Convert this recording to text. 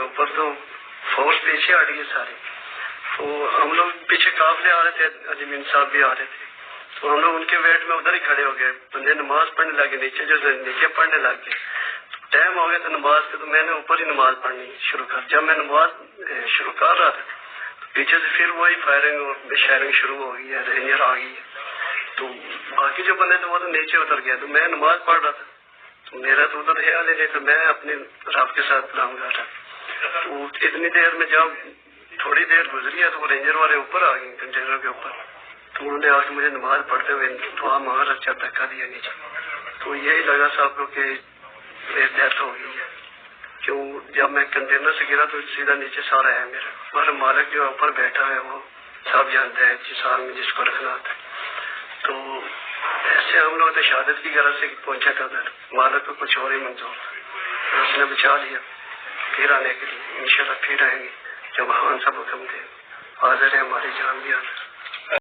کے اوپر تو فورس پیچھے ہٹ گئی ساری. تو ہم لوگ پیچھے قافلے آ رہے تھے, اجمین صاحب بھی آ رہے تھے, تو ہم لوگ ان کے ویٹ میں ادھر ہی کھڑے ہو گئے. بندے نماز پڑھنے لگے نیچے, جو نیچے پڑھنے لگ گئے. ٹائم ہو گیا تھا نماز کے, تو میں نے اوپر ہی نماز پڑھنی شروع کر. جب میں نماز شروع کر رہا تھا پیچھے سے پھر وہی فائرنگ اور شیئرنگ شروع ہو گئی ہے, رینجر آ گئی ہے. تو باقی جو بندے تھے وہ تو نیچے اتر گیا. تو میں نماز پڑھ رہا تھا, تو میرا تو ادھر خیال ہی نہیں, تو میں اپنے رب کے ساتھ کلام کر رہا. تو اتنی دیر میں جب تھوڑی دیر گزری ہے تو وہ رینجر والے اوپر آ گئے کنٹینر کے اوپر. تو انہوں نے آ کے مجھے نماز پڑھتے ہوئے دعا مانگ رکھا, دھکا دیا نیچے. تو یہی لگا صاحب کو کہ میری ڈیتھ ہو گئی ہے. کیوں جب میں کنٹینر سے گرا تو سیدھا نیچے سارا ہے میرا. ہمارا مالک جو اوپر بیٹھا ہے وہ سب جانتا ہے جس حال میں جس کو رکھنا آتا ہے. تو ایسے ہم لوگ تو شہادت کی غرض سے پہنچا تھا ادھر, مالک کو کچھ اور ہی منظور تھا, اس نے بچا لیا. پھر آنے کے لیے انشاءاللہ پھر آئیں گے جب خان صاحب حکم دے. حاضر ہے ہماری جان بھی حاضر.